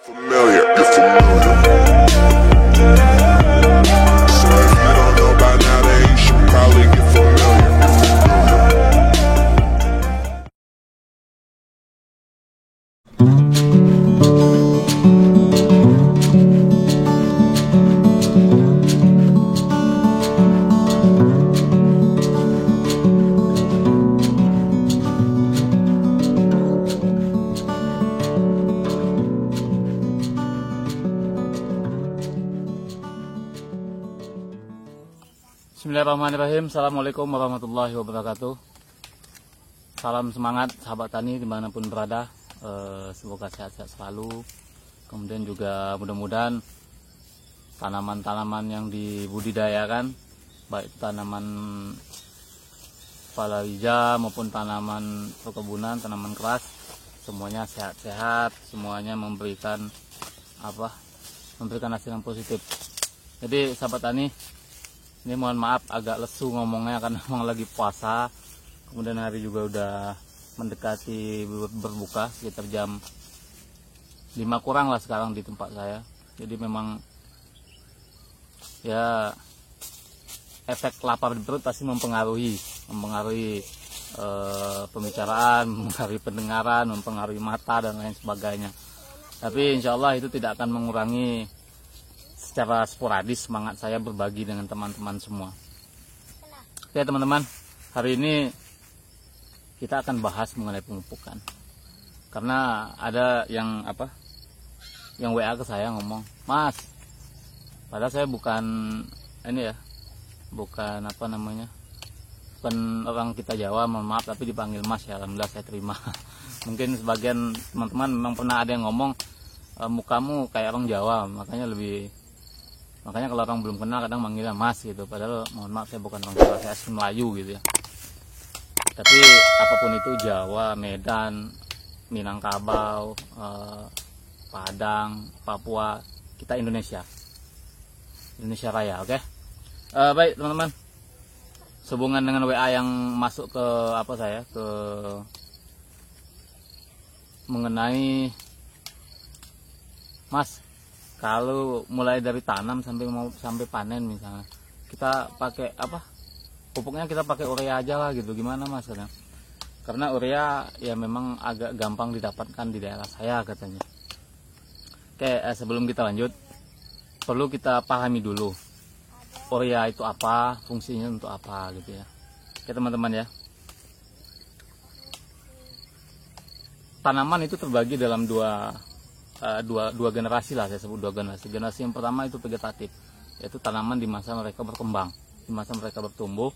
Familiar, you're familiar. So if you don't know by now, then you should probably get familiar. Bismillahirrahmanirrahim. Assalamualaikum warahmatullahi wabarakatuh. Salam semangat sahabat tani dimanapun berada. Semoga sehat-sehat selalu. Kemudian juga mudah-mudahan tanaman-tanaman yang dibudidayakan, baik tanaman palawija maupun tanaman perkebunan, tanaman keras, semuanya sehat-sehat, semuanya memberikan hasil yang positif. Jadi sahabat tani, ini mohon maaf agak lesu ngomongnya karena memang lagi puasa. Kemudian hari juga udah mendekati berbuka sekitar jam 5 kurang lah sekarang di tempat saya. Jadi memang ya efek lapar di perut pasti mempengaruhi pembicaraan, mempengaruhi pendengaran, mempengaruhi mata dan lain sebagainya. Tapi insya Allah itu tidak akan mengurangi secara sporadis semangat saya berbagi dengan teman-teman semua. Oke teman-teman, hari ini kita akan bahas mengenai pemupukan. Karena ada yang WA ke saya ngomong, "Mas, padahal saya bukan bukan orang kita Jawa, mohon maaf, tapi dipanggil Mas ya, alhamdulillah saya terima." Mungkin sebagian teman-teman memang pernah ada yang ngomong, "Mukamu kayak orang Jawa," makanya kalau orang belum kenal kadang manggilnya Mas gitu. Padahal mohon maaf saya bukan orang Jawa, saya asli Melayu gitu ya. Tapi apapun itu, Jawa, Medan, Minangkabau, Padang, Papua, kita Indonesia Raya, oke? Baik teman-teman, sehubungan dengan WA yang masuk ke mengenai Mas, kalau mulai dari tanam sampai panen misalnya, kita pakai pupuknya kita pakai urea aja lah gitu, gimana Mas katanya? Karena urea ya memang agak gampang didapatkan di daerah saya katanya. Oke, sebelum kita lanjut, perlu kita pahami dulu urea itu apa, fungsinya untuk apa gitu ya. Oke teman-teman ya, tanaman itu terbagi dalam dua generasi lah, saya sebut dua generasi. Generasi yang pertama itu vegetatif, yaitu tanaman di masa mereka berkembang, di masa mereka bertumbuh.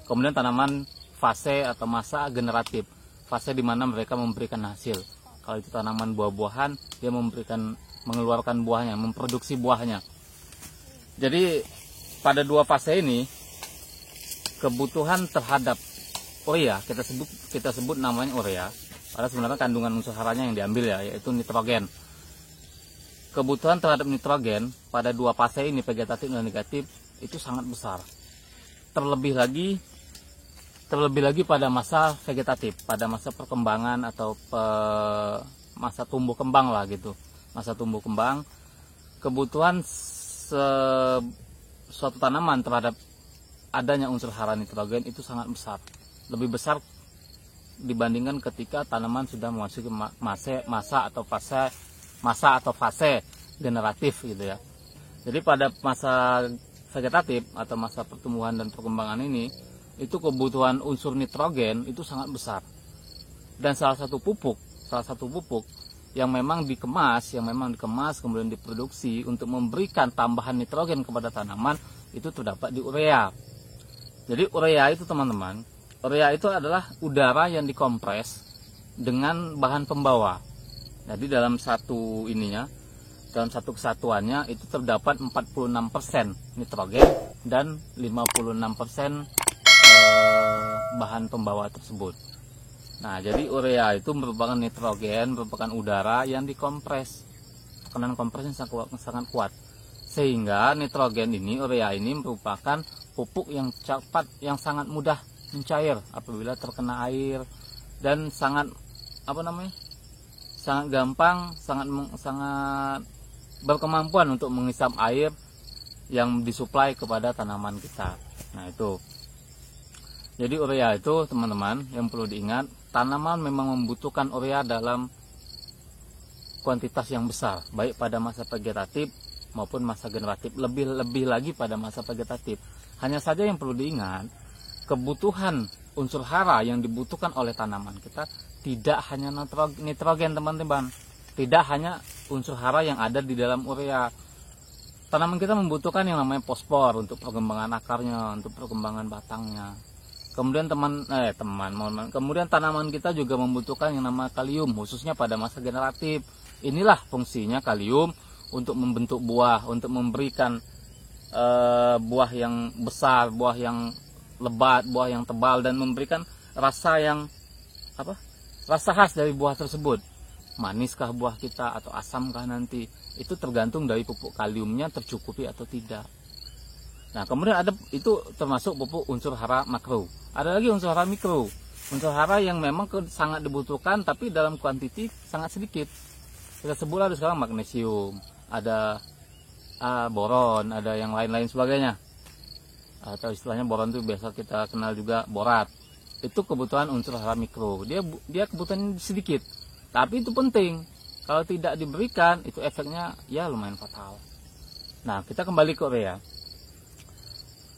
Kemudian tanaman fase atau masa generatif, fase di mana mereka memberikan hasil. Kalau itu tanaman buah-buahan, dia mengeluarkan buahnya, memproduksi buahnya. Jadi pada dua fase ini, kebutuhan terhadap urea, kita sebut namanya urea, padahal sebenarnya kandungan unsur haranya yang diambil ya, yaitu nitrogen. Kebutuhan terhadap nitrogen pada dua fase ini, vegetatif dan negatif, itu sangat besar. Terlebih lagi pada masa vegetatif, pada masa perkembangan atau masa tumbuh kembang lah gitu. Masa tumbuh kembang, kebutuhan suatu tanaman terhadap adanya unsur hara nitrogen itu sangat besar. Lebih besar dibandingkan ketika tanaman sudah memasuki masa atau fase generatif gitu ya. Jadi pada masa vegetatif atau masa pertumbuhan dan perkembangan ini, itu kebutuhan unsur nitrogen itu sangat besar. Dan salah satu pupuk yang memang dikemas kemudian diproduksi untuk memberikan tambahan nitrogen kepada tanaman itu terdapat di urea. Jadi urea itu teman-teman, urea itu adalah udara yang dikompres dengan bahan pembawa. Jadi dalam satu kesatuannya itu terdapat 46% nitrogen dan 56% bahan pembawa tersebut. Nah, jadi urea itu merupakan nitrogen, merupakan udara yang dikompres. Tekanan kompresnya sangat kuat. Sehingga nitrogen ini, urea ini merupakan pupuk yang sangat mudah mencair apabila terkena air dan sangat sangat gampang, sangat berkemampuan untuk menghisap air yang disuplai kepada tanaman kita. Nah itu. Jadi urea itu teman-teman yang perlu diingat, tanaman memang membutuhkan urea dalam kuantitas yang besar, baik pada masa vegetatif maupun masa generatif, lebih lagi pada masa vegetatif. Hanya saja yang perlu diingat, kebutuhan unsur hara yang dibutuhkan oleh tanaman kita tidak hanya nitrogen teman-teman, tidak hanya unsur hara yang ada di dalam urea. Tanaman kita membutuhkan yang namanya fosfor untuk perkembangan akarnya, untuk perkembangan batangnya. Kemudian kemudian tanaman kita juga membutuhkan yang namanya kalium, khususnya pada masa generatif. Inilah fungsinya kalium untuk membentuk buah, untuk memberikan buah yang besar, buah yang lebat, buah yang tebal, dan memberikan rasa yang rasa khas dari buah tersebut. Maniskah buah kita atau asamkah nanti, itu tergantung dari pupuk kaliumnya tercukupi atau tidak. Nah kemudian ada itu termasuk pupuk unsur hara makro. Ada lagi unsur hara mikro, unsur hara yang memang sangat dibutuhkan tapi dalam kuantiti sangat sedikit. Kita sebut ada sekarang magnesium, ada boron, ada yang lain-lain sebagainya. Atau istilahnya boron itu biasa kita kenal juga borat. Itu kebutuhan unsur hara mikro. Dia kebutuhannya sedikit, tapi itu penting. Kalau tidak diberikan, itu efeknya ya lumayan fatal. Nah kita kembali ke urea.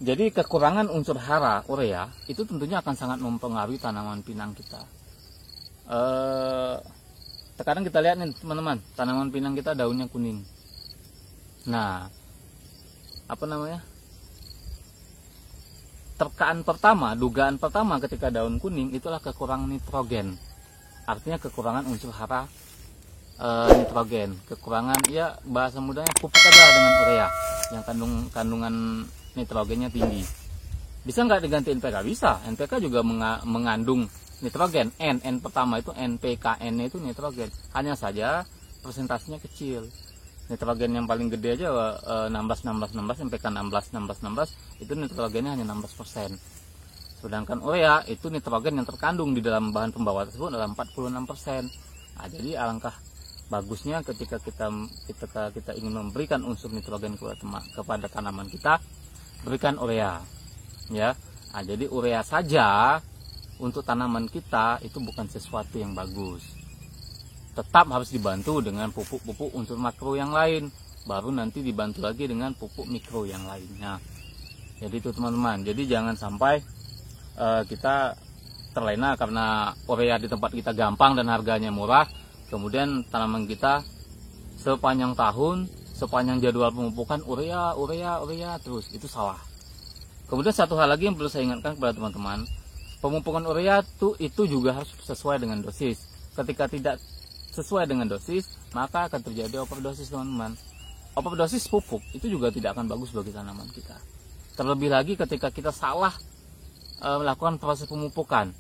Jadi kekurangan unsur hara urea itu tentunya akan sangat mempengaruhi tanaman pinang kita. Sekarang kita lihat nih teman-teman, tanaman pinang kita daunnya kuning. Nah, dugaan pertama ketika daun kuning itulah kekurangan nitrogen. Artinya kekurangan unsur hara nitrogen, kekurangan ya bahasa mudahnya pupuk aja dengan urea yang kandungan nitrogennya tinggi. Bisa nggak diganti NPK? Bisa. NPK juga mengandung nitrogen. N pertama itu NPK, N itu nitrogen. Hanya saja persentasenya kecil. Nitrogen yang paling gede aja 16 NPK 16 itu nitrogennya hanya 16%. Sedangkan urea itu nitrogen yang terkandung di dalam bahan pembawa tersebut adalah 46%. Nah, jadi alangkah bagusnya ketika kita ingin memberikan unsur nitrogen kepada tanaman kita, berikan urea, ya. Nah, jadi urea saja untuk tanaman kita itu bukan sesuatu yang bagus. Tetap harus dibantu dengan pupuk-pupuk unsur makro yang lain, baru nanti dibantu lagi dengan pupuk mikro yang lainnya. Jadi itu teman-teman. Jadi jangan sampai kita terlena karena urea di tempat kita gampang dan harganya murah, kemudian tanaman kita sepanjang tahun, sepanjang jadwal pemupukan urea terus, itu salah. Kemudian satu hal lagi yang perlu saya ingatkan kepada teman-teman, pemupukan urea itu juga harus sesuai dengan dosis. Ketika tidak sesuai dengan dosis, maka akan terjadi overdosis teman-teman. Overdosis pupuk itu juga tidak akan bagus bagi tanaman kita. Terlebih lagi ketika kita salah melakukan proses pemupukan.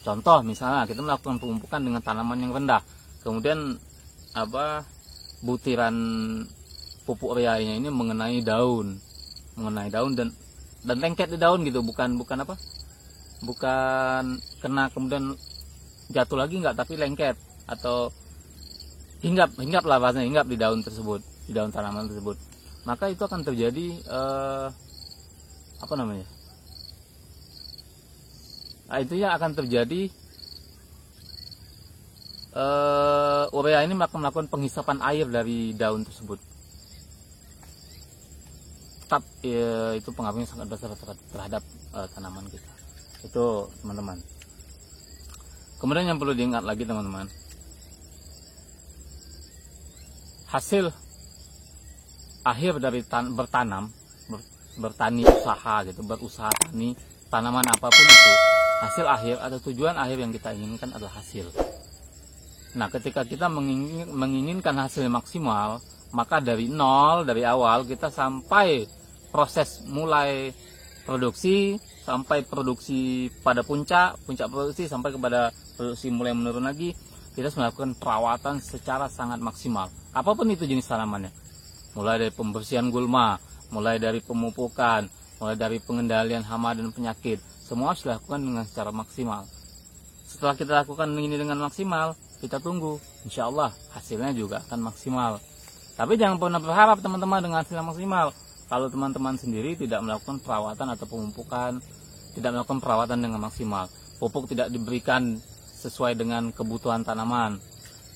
Contoh misalnya kita melakukan pemupukan dengan tanaman yang rendah, kemudian butiran pupuk ureanya ini mengenai daun dan lengket di daun gitu, bukan kena kemudian jatuh lagi enggak, tapi lengket atau hinggap lah bahasanya, hinggap di daun tersebut, di daun tanaman tersebut, maka itu akan terjadi akan terjadi urea ini melakukan penghisapan air dari daun tersebut. Tetap itu pengaruhnya sangat besar terhadap tanaman kita. Itu teman-teman. Kemudian yang perlu diingat lagi teman-teman, hasil akhir dari bertani usaha gitu, berusaha tani tanaman apapun itu, hasil akhir atau tujuan akhir yang kita inginkan adalah hasil. Nah, ketika kita menginginkan hasil maksimal, maka dari nol, dari awal kita sampai proses mulai produksi, sampai produksi pada puncak produksi, sampai kepada produksi mulai menurun lagi, kita harus melakukan perawatan secara sangat maksimal. Apapun itu jenis tanamannya. Mulai dari pembersihan gulma, mulai dari pemupukan, mulai dari pengendalian hama dan penyakit, semua harus dilakukan dengan secara maksimal. Setelah kita lakukan ini dengan maksimal, kita tunggu, insya Allah hasilnya juga akan maksimal. Tapi jangan pernah berharap teman-teman dengan hasil yang maksimal kalau teman-teman sendiri tidak melakukan perawatan atau pemupukan, tidak melakukan perawatan dengan maksimal. Pupuk tidak diberikan sesuai dengan kebutuhan tanaman.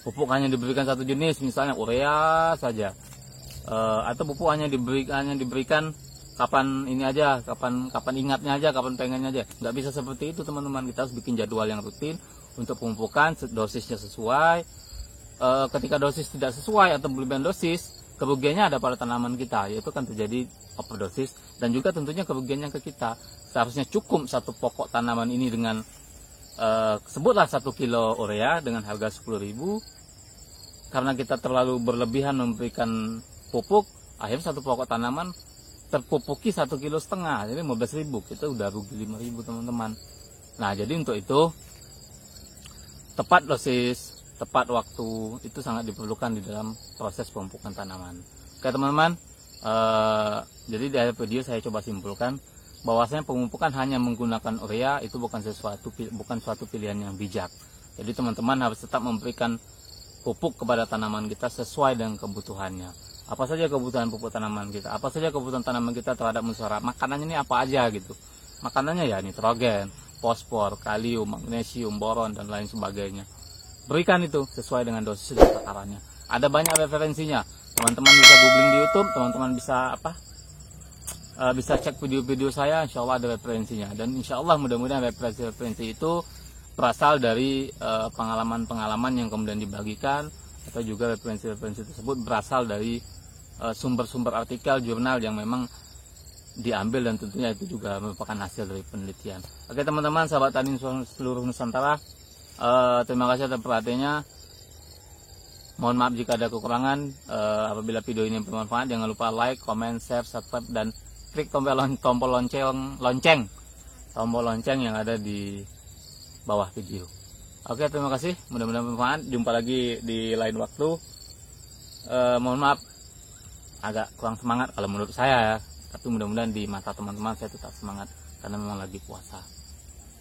Pupuk hanya diberikan satu jenis, misalnya urea saja, atau pupuk hanya diberikan kapan ini aja, kapan ingatnya aja, kapan pengennya aja. Nggak bisa seperti itu teman-teman. Kita harus bikin jadwal yang rutin untuk pemupukan, dosisnya sesuai. Ketika dosis tidak sesuai atau berlebihan dosis, kerugiannya ada pada tanaman kita, yaitu kan terjadi overdosis, dan juga tentunya kerugiannya ke kita. Seharusnya cukup satu pokok tanaman ini dengan sebutlah 1 kilo urea dengan harga 10.000. Karena kita terlalu berlebihan memberikan pupuk, akhirnya satu pokok tanaman terpupuki 1,5 kilo, jadi 15.000, kita udah rugi 5.000 teman-teman. Nah, jadi untuk itu tepat dosis, tepat waktu itu sangat diperlukan di dalam proses pemupukan tanaman. Oke teman-teman, jadi di akhir video saya coba simpulkan bahwasanya pemupukan hanya menggunakan urea itu bukan suatu pilihan yang bijak. Jadi teman-teman harus tetap memberikan pupuk kepada tanaman kita sesuai dengan kebutuhannya. Apa saja kebutuhan pupuk tanaman kita, apa saja kebutuhan tanaman kita terhadap unsur hara. Makanannya ini apa aja gitu. Makanannya ya nitrogen, fosfor, kalium, magnesium, boron, dan lain sebagainya. Berikan itu sesuai dengan dosis dan takarannya. Ada banyak referensinya. Teman-teman bisa googling di YouTube, teman-teman bisa bisa cek video-video saya, insya Allah ada referensinya. Dan insya Allah mudah-mudahan referensi itu berasal dari pengalaman-pengalaman yang kemudian dibagikan, atau juga referensi-referensi tersebut berasal dari sumber-sumber artikel jurnal yang memang diambil, dan tentunya itu juga merupakan hasil dari penelitian. Oke teman-teman, sahabat tani seluruh Nusantara, terima kasih atas perhatiannya. Mohon maaf jika ada kekurangan. Apabila video ini bermanfaat, jangan lupa like, comment, share, subscribe, dan klik tombol lonceng yang ada di bawah video. Oke, terima kasih. Mudah-mudahan bermanfaat. Jumpa lagi di lain waktu. Mohon maaf agak kurang semangat kalau menurut saya ya. Tapi mudah-mudahan di mata teman-teman saya tetap semangat karena memang lagi puasa.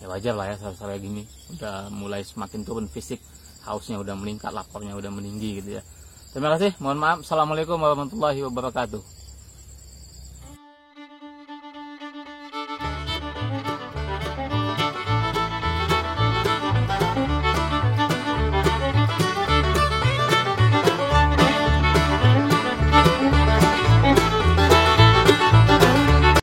Ya wajar lah ya, sore-sore gini udah mulai semakin turun fisik, hausnya udah meningkat, laparnya udah meninggi gitu ya. Terima kasih, mohon maaf. Assalamualaikum warahmatullahi wabarakatuh.